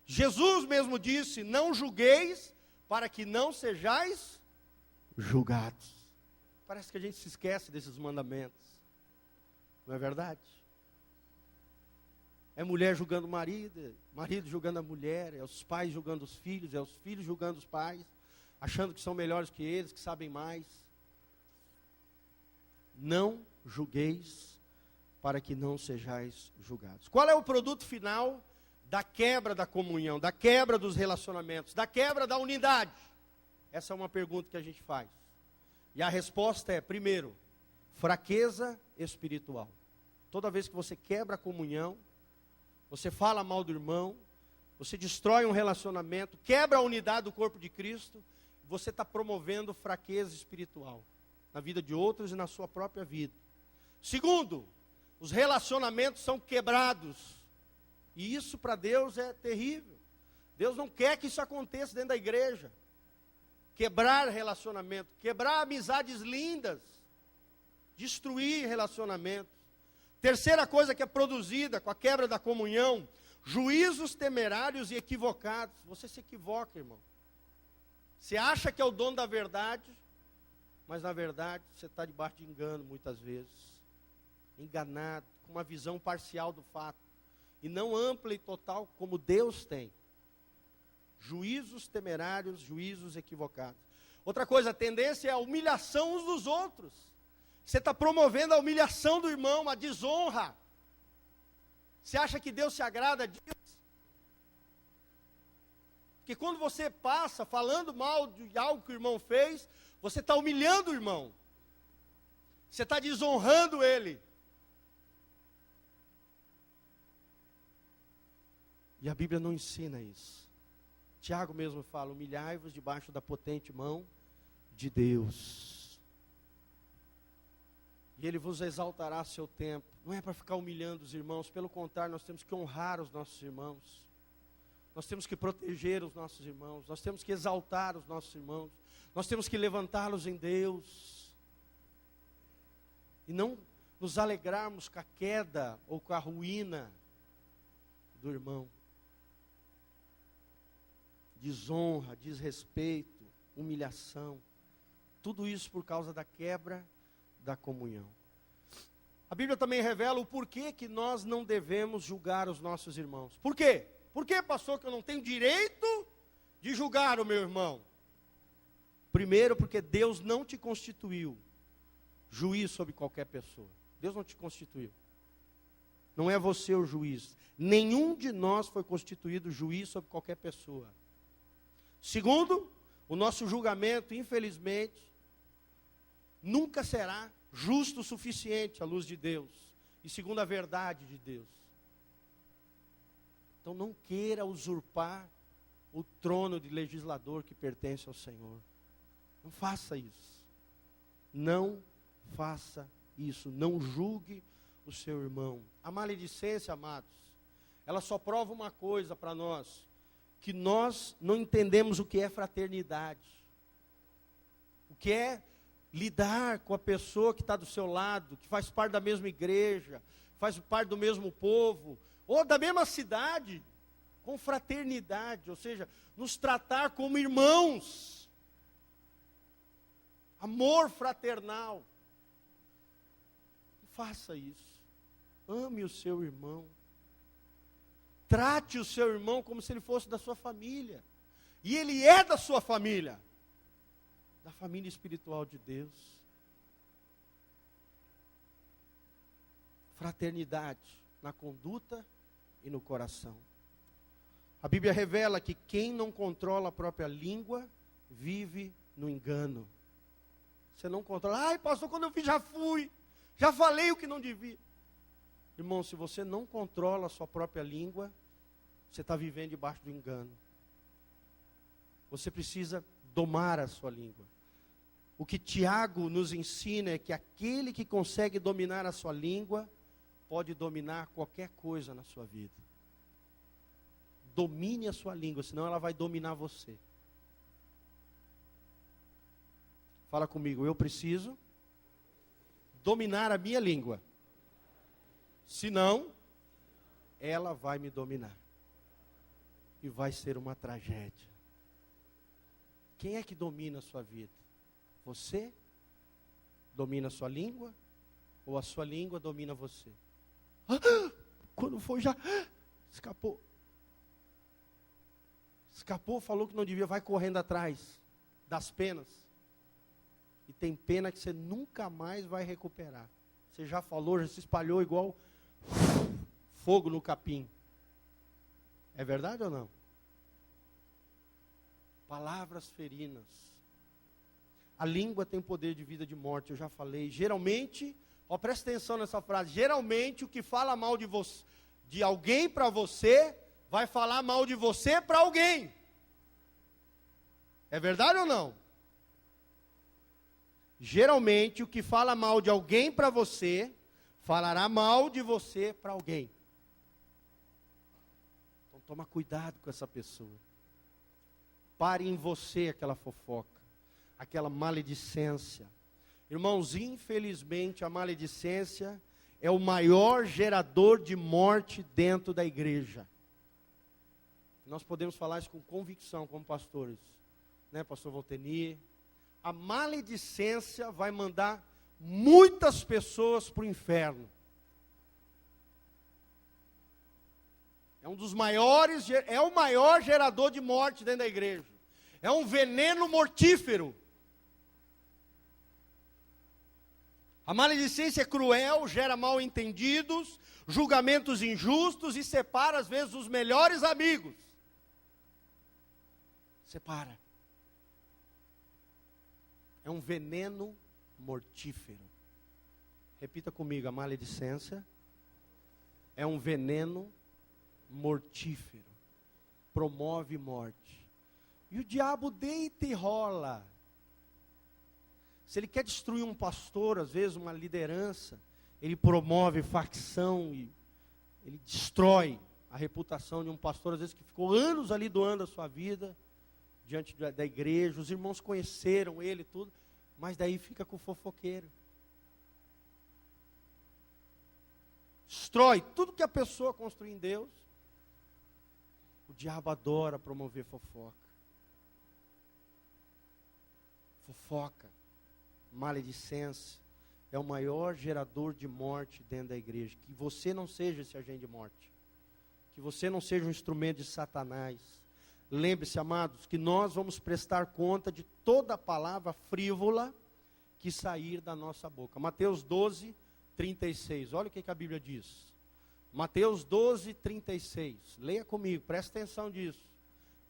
[SPEAKER 1] Jesus mesmo disse, não julgueis, para que não sejais julgados. Parece que a gente se esquece desses mandamentos. Não é verdade? É mulher julgando o marido, marido julgando a mulher, é os pais julgando os filhos, é os filhos julgando os pais, achando que são melhores que eles, que sabem mais. Não julgueis, para que não sejais julgados. Qual é o produto final da quebra da comunhão, da quebra dos relacionamentos, da quebra da unidade? Essa é uma pergunta que a gente faz. E a resposta é, primeiro, fraqueza espiritual. Toda vez que você quebra a comunhão, você fala mal do irmão, você destrói um relacionamento, quebra a unidade do corpo de Cristo, você está promovendo fraqueza espiritual na vida de outros e na sua própria vida. Segundo, os relacionamentos são quebrados. E isso para Deus é terrível. Deus não quer que isso aconteça dentro da igreja. Quebrar relacionamento, quebrar amizades lindas, destruir relacionamentos. Terceira coisa que é produzida com a quebra da comunhão, juízos temerários e equivocados. Você se equivoca, irmão. Você acha que é o dono da verdade, mas na verdade você está debaixo de engano muitas vezes. Enganado, com uma visão parcial do fato. E não ampla e total como Deus tem. Juízos temerários, juízos equivocados. Outra coisa, a tendência é a humilhação uns dos outros. Você está promovendo a humilhação do irmão, a desonra. Você acha que Deus se agrada disso? Porque quando você passa falando mal de algo que o irmão fez, você está humilhando o irmão. Você está desonrando ele. E a Bíblia não ensina isso. Tiago mesmo fala, humilhai-vos debaixo da potente mão de Deus. E Ele vos exaltará a seu tempo. Não é para ficar humilhando os irmãos, pelo contrário, nós temos que honrar os nossos irmãos. Nós temos que proteger os nossos irmãos. Nós temos que exaltar os nossos irmãos. Nós temos que levantá-los em Deus. E não nos alegrarmos com a queda ou com a ruína do irmão. Desonra, desrespeito, humilhação. Tudo isso por causa da quebra da comunhão. A Bíblia também revela o porquê que nós não devemos julgar os nossos irmãos. Por quê? Por que, pastor, que eu não tenho direito de julgar o meu irmão? Primeiro, porque Deus não te constituiu juiz sobre qualquer pessoa. Deus não te constituiu. Não é você o juiz. Nenhum de nós foi constituído juiz sobre qualquer pessoa. Segundo, o nosso julgamento, infelizmente, nunca será justo o suficiente à luz de Deus. E segundo a verdade de Deus. Então não queira usurpar o trono de legislador que pertence ao Senhor. Não faça isso. Não faça isso. Não julgue o seu irmão. A maledicência, amados, ela só prova uma coisa para nós. Que nós não entendemos o que é fraternidade. O que é lidar com a pessoa que está do seu lado, que faz parte da mesma igreja, faz parte do mesmo povo, ou da mesma cidade, com fraternidade, ou seja, nos tratar como irmãos. Amor fraternal. Não faça isso. Ame o seu irmão. Trate o seu irmão como se ele fosse da sua família. E ele é da sua família. Da família espiritual de Deus. Fraternidade na conduta e no coração. A Bíblia revela que quem não controla a própria língua, vive no engano. Você não controla. Ai, pastor, quando eu fiz, já fui. Já falei o que não devia. Irmão, se você não controla a sua própria língua, você está vivendo debaixo do engano. Você precisa domar a sua língua. O que Tiago nos ensina é que aquele que consegue dominar a sua língua, pode dominar qualquer coisa na sua vida. Domine a sua língua, senão ela vai dominar você. Fala comigo, eu preciso dominar a minha língua. Senão, ela vai me dominar. E vai ser uma tragédia. Quem é que domina a sua vida? Você? Domina a sua língua? Ou a sua língua domina você? Quando foi já, escapou. Escapou, falou que não devia, vai correndo atrás das penas. E tem pena que você nunca mais vai recuperar. Você já falou, já se espalhou igual fogo no capim. É verdade ou não? Palavras ferinas. A língua tem poder de vida e de morte, eu já falei. Geralmente, presta atenção nessa frase. Geralmente, o que fala mal de você, de alguém para você, vai falar mal de você para alguém. É verdade ou não? Geralmente, o que fala mal de alguém para você, falará mal de você para alguém. Então, toma cuidado com essa pessoa. pare em você aquela fofoca, aquela maledicência. Irmãos, infelizmente a maledicência é o maior gerador de morte dentro da igreja. Nós podemos falar isso com convicção como pastores, né, pastor Volteni? A maledicência vai mandar muitas pessoas para o inferno. É um dos maiores, é o maior gerador de morte dentro da igreja. É um veneno mortífero. A maledicência é cruel, gera mal-entendidos, julgamentos injustos e separa às vezes os melhores amigos. Separa. É um veneno mortífero. Repita comigo, a maledicência é um veneno mortífero. Promove morte. E o diabo deita e rola. Se ele quer destruir um pastor, às vezes uma liderança, ele promove facção e ele destrói a reputação de um pastor, às vezes que ficou anos ali doando a sua vida diante da igreja, os irmãos conheceram ele e tudo, mas daí fica com o fofoqueiro. Destrói tudo que a pessoa construiu em Deus. O diabo adora promover fofoca. Fofoca, maledicência, é o maior gerador de morte dentro da igreja. Que você não seja esse agente de morte. Que você não seja um instrumento de Satanás. Lembre-se, amados, que nós vamos prestar conta de toda palavra frívola que sair da nossa boca. Mateus 12, 36. Olha o que a Bíblia diz. Mateus 12, 36. Leia comigo, presta atenção nisso.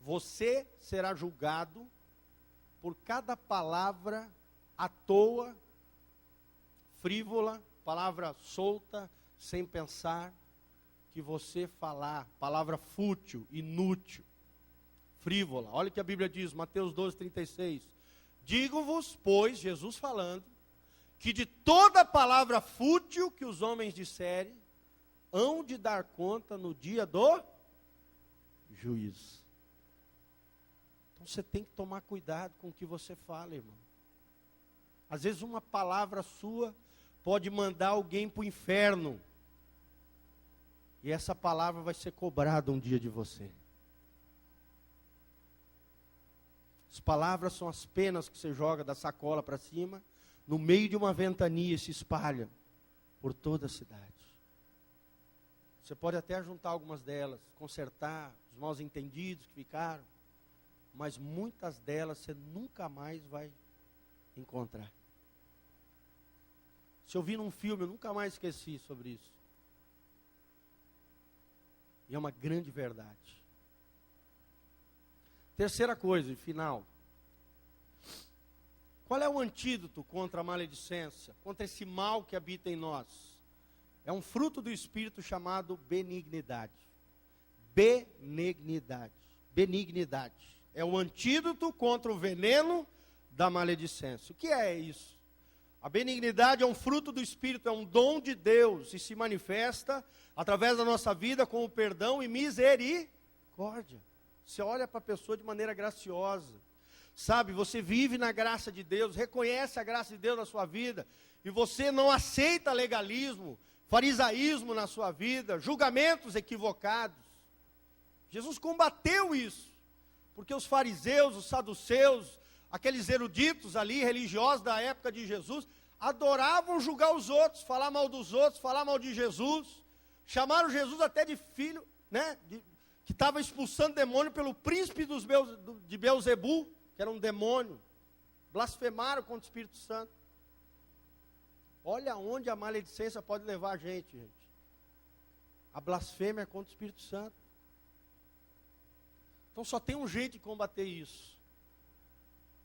[SPEAKER 1] Você será julgado por cada palavra à toa, frívola, palavra solta, sem pensar, que você falar, palavra fútil, inútil, frívola. Olha o que a Bíblia diz, Mateus 12, 36. Digo-vos, pois, Jesus falando, que de toda palavra fútil que os homens disserem, hão de dar conta no dia do juízo. Então você tem que tomar cuidado com o que você fala, irmão. Às vezes uma palavra sua pode mandar alguém para o inferno. E essa palavra vai ser cobrada um dia de você. As palavras são as penas que você joga da sacola para cima, no meio de uma ventania, e se espalha por toda a cidade. Você pode até juntar algumas delas, consertar os mal entendidos que ficaram, mas muitas delas você nunca mais vai encontrar. Se eu vi num filme, eu nunca mais esqueci sobre isso. E é uma grande verdade. Terceira coisa, e final. Qual é o antídoto contra a maledicência, contra esse mal que habita em nós? É um fruto do Espírito chamado benignidade. Benignidade. Benignidade. É o antídoto contra o veneno da maledicência. O que é isso? A benignidade é um fruto do Espírito, é um dom de Deus e se manifesta através da nossa vida com o perdão e misericórdia. Você olha para a pessoa de maneira graciosa. Sabe, você vive na graça de Deus, reconhece a graça de Deus na sua vida, e você não aceita legalismo, farisaísmo na sua vida, julgamentos equivocados. Jesus combateu isso, porque os fariseus, os saduceus, aqueles eruditos ali, religiosos da época de Jesus, adoravam julgar os outros, falar mal dos outros, falar mal de Jesus, chamaram Jesus até de filho, né, que estava expulsando demônio pelo príncipe de Beelzebu, que era um demônio, blasfemaram contra o Espírito Santo. Olha onde a maledicência pode levar a gente. A blasfêmia contra o Espírito Santo. Então só tem um jeito de combater isso.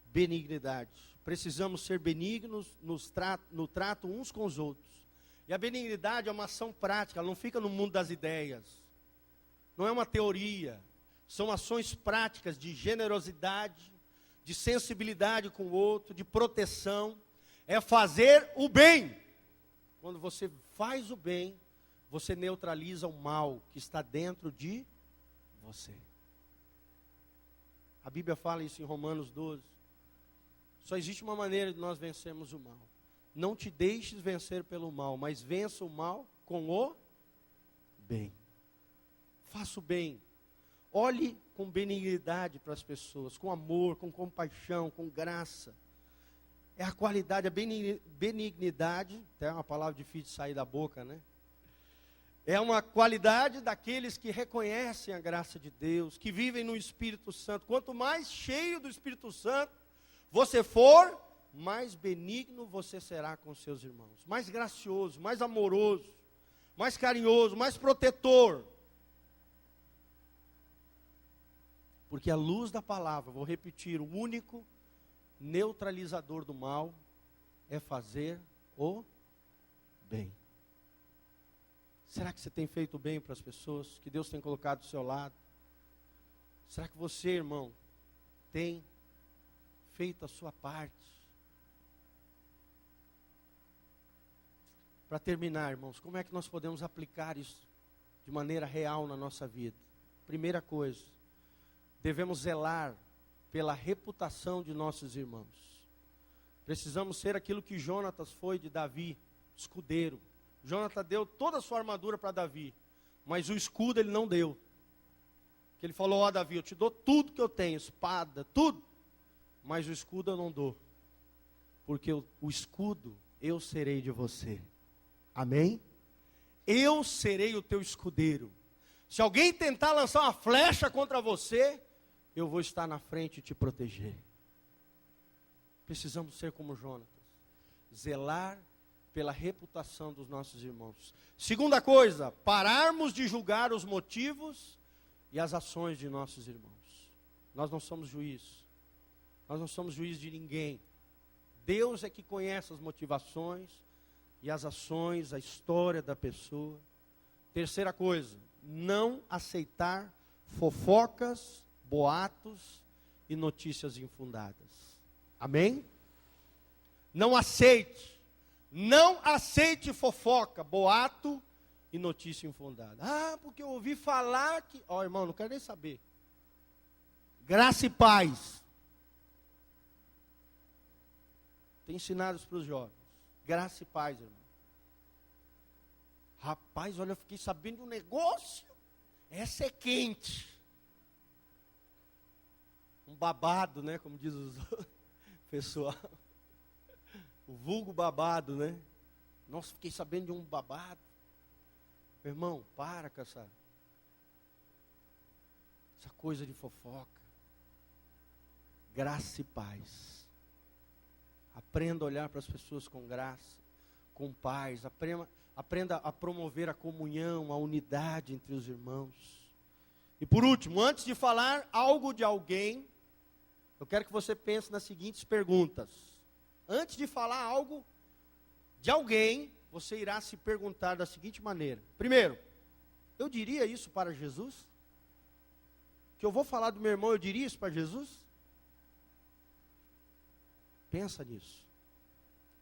[SPEAKER 1] Benignidade. Precisamos ser benignos no trato uns com os outros. E a benignidade é uma ação prática, ela não fica no mundo das ideias. Não é uma teoria. São ações práticas de generosidade, de sensibilidade com o outro, de proteção. É fazer o bem. Quando você faz o bem, você neutraliza o mal que está dentro de você. A Bíblia fala isso em Romanos 12. Só existe uma maneira de nós vencermos o mal. Não te deixes vencer pelo mal, mas vença o mal com o bem. Faça o bem. Olhe com benignidade para as pessoas, com amor, com compaixão, com graça. É a qualidade, a benignidade, até uma palavra difícil de sair da boca, né? É uma qualidade daqueles que reconhecem a graça de Deus, que vivem no Espírito Santo. Quanto mais cheio do Espírito Santo você for, mais benigno você será com seus irmãos. Mais gracioso, mais amoroso, mais carinhoso, mais protetor. Porque a luz da palavra, vou repetir, o único neutralizador do mal é fazer o bem. Será que você tem feito o bem para as pessoas que Deus tem colocado do seu lado? Será que você, irmão, tem feito a sua parte? Para terminar, irmãos, como é que nós podemos aplicar isso de maneira real na nossa vida? Primeira coisa, devemos zelar pela reputação de nossos irmãos. Precisamos ser aquilo que Jonatas foi de Davi, escudeiro. Jonatas deu toda a sua armadura para Davi, mas o escudo ele não deu. Porque ele falou, ó Davi, eu te dou tudo que eu tenho, espada, tudo, mas o escudo eu não dou. Porque o escudo eu serei de você. Amém? Eu serei o teu escudeiro. Se alguém tentar lançar uma flecha contra você, eu vou estar na frente e te proteger. Precisamos ser como Jonatas. Zelar pela reputação dos nossos irmãos. Segunda coisa, pararmos de julgar os motivos e as ações de nossos irmãos. Nós não somos juízes. Nós não somos juízes de ninguém. Deus é que conhece as motivações e as ações, a história da pessoa. Terceira coisa, não aceitar fofocas, boatos e notícias infundadas. Amém? Não aceite fofoca, boato e notícia infundada. Ah, porque eu ouvi falar que... Ó, irmão, não quero nem saber. Graça e paz. Tem ensinado para os jovens. Graça e paz, irmão. Rapaz, olha, eu fiquei sabendo de um negócio. Essa é quente. Um babado, né? Como diz os pessoal. O vulgo babado, né? Nossa, fiquei sabendo de um babado. Meu irmão, para com essa coisa de fofoca. Graça e paz. Aprenda a olhar para as pessoas com graça, com paz. Aprenda a promover a comunhão, a unidade entre os irmãos. E por último, antes de falar algo de alguém, eu quero que você pense nas seguintes perguntas. Antes de falar algo de alguém, você irá se perguntar da seguinte maneira. Primeiro, eu diria isso para Jesus? Que eu vou falar do meu irmão, eu diria isso para Jesus? Pensa nisso.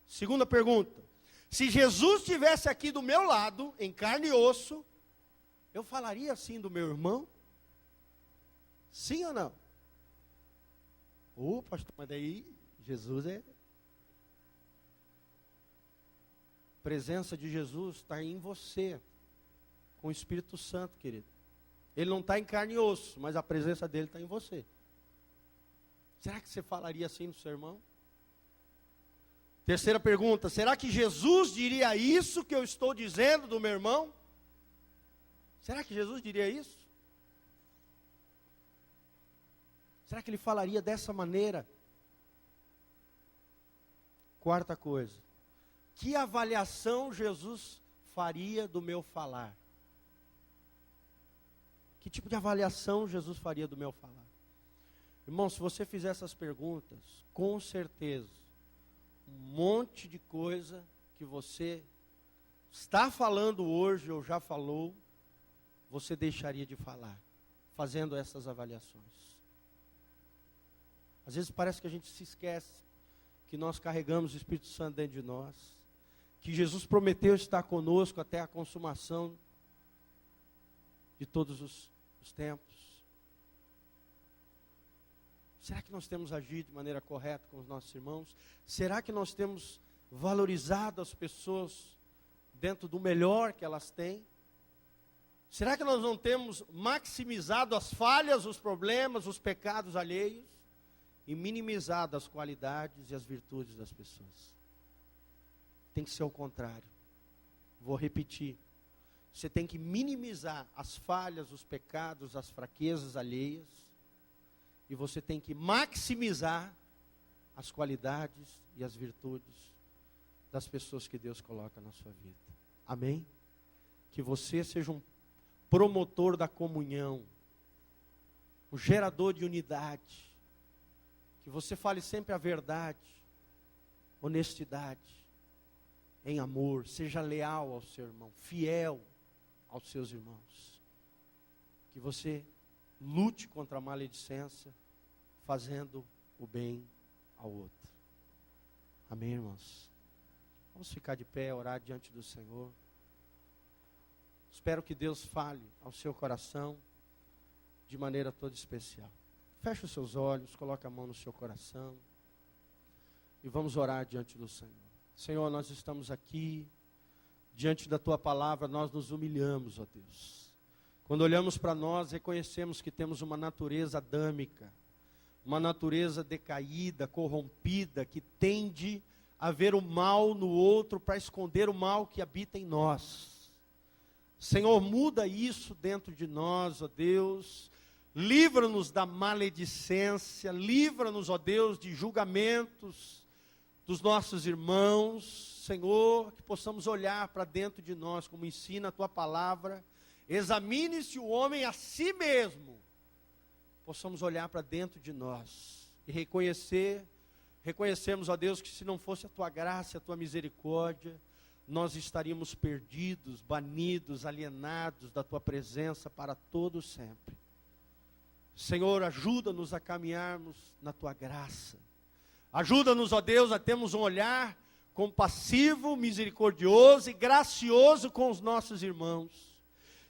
[SPEAKER 1] Segunda pergunta. Se Jesus estivesse aqui do meu lado, em carne e osso, eu falaria assim do meu irmão? Sim ou não? Ô, pastor, mas daí Jesus é... A presença de Jesus está em você, com o Espírito Santo, querido. Ele não está em carne e osso, mas a presença dele está em você. Será que você falaria assim do seu irmão? Terceira pergunta, será que Jesus diria isso que eu estou dizendo do meu irmão? Será que Jesus diria isso? Será que ele falaria dessa maneira? Quarta coisa, que avaliação Jesus faria do meu falar? Que tipo de avaliação Jesus faria do meu falar? Irmão, se você fizer essas perguntas, com certeza, um monte de coisa que você está falando hoje ou já falou, você deixaria de falar, fazendo essas avaliações. Às vezes parece que a gente se esquece que nós carregamos o Espírito Santo dentro de nós, que Jesus prometeu estar conosco até a consumação de todos os tempos. Será que nós temos agido de maneira correta com os nossos irmãos? Será que nós temos valorizado as pessoas dentro do melhor que elas têm? Será que nós não temos maximizado as falhas, os problemas, os pecados alheios e minimizado as qualidades e as virtudes das pessoas? Tem que ser o contrário. Vou repetir. Você tem que minimizar as falhas, os pecados, as fraquezas alheias, e você tem que maximizar as qualidades e as virtudes das pessoas que Deus coloca na sua vida. Amém? Que você seja um promotor da comunhão, um gerador de unidade, que você fale sempre a verdade, honestidade, em amor, seja leal ao seu irmão, fiel aos seus irmãos, que você lute contra a maledicência, fazendo o bem ao outro. Amém, irmãos? Vamos ficar de pé, orar diante do Senhor. Espero que Deus fale ao seu coração de maneira toda especial. Feche os seus olhos, coloque a mão no seu coração e vamos orar diante do Senhor. Senhor, nós estamos aqui, diante da Tua palavra, nós nos humilhamos, ó Deus. Quando olhamos para nós, reconhecemos que temos uma natureza adâmica, uma natureza decaída, corrompida, que tende a ver o mal no outro para esconder o mal que habita em nós. Senhor, muda isso dentro de nós, ó Deus. Livra-nos da maledicência, livra-nos, ó Deus, de julgamentos dos nossos irmãos. Senhor, que possamos olhar para dentro de nós, como ensina a Tua palavra. Examine-se o homem a si mesmo. Possamos olhar para dentro de nós e reconhecermos, ó Deus, que se não fosse a Tua graça, a Tua misericórdia, nós estaríamos perdidos, banidos, alienados da Tua presença para todo sempre. Senhor, ajuda-nos a caminharmos na Tua graça. Ajuda-nos, ó Deus, a termos um olhar compassivo, misericordioso e gracioso com os nossos irmãos.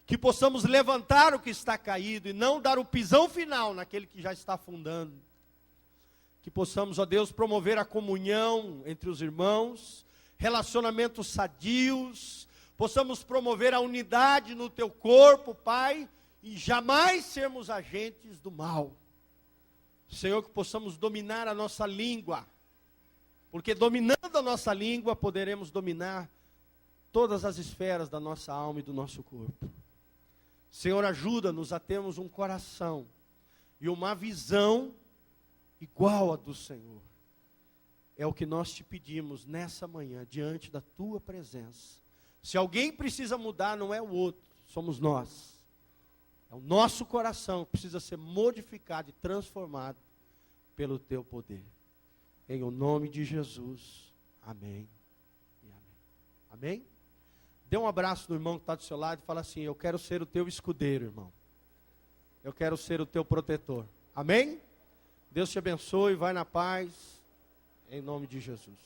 [SPEAKER 1] Que possamos levantar o que está caído e não dar o pisão final naquele que já está afundando. Que possamos, ó Deus, promover a comunhão entre os irmãos, relacionamentos sadios, possamos promover a unidade no Teu corpo, Pai, e jamais sermos agentes do mal. Senhor, que possamos dominar a nossa língua, porque dominando a nossa língua, poderemos dominar todas as esferas da nossa alma e do nosso corpo. Senhor, ajuda-nos a termos um coração e uma visão igual à do Senhor. É o que nós te pedimos nessa manhã, diante da Tua presença. Se alguém precisa mudar, não é o outro, somos nós. É o nosso coração que precisa ser modificado e transformado pelo Teu poder. Em o nome de Jesus, amém e amém. Amém? Dê um abraço no irmão que está do seu lado e fala assim: eu quero ser o teu escudeiro, irmão. Eu quero ser o teu protetor. Amém? Deus te abençoe, vai na paz. Em nome de Jesus.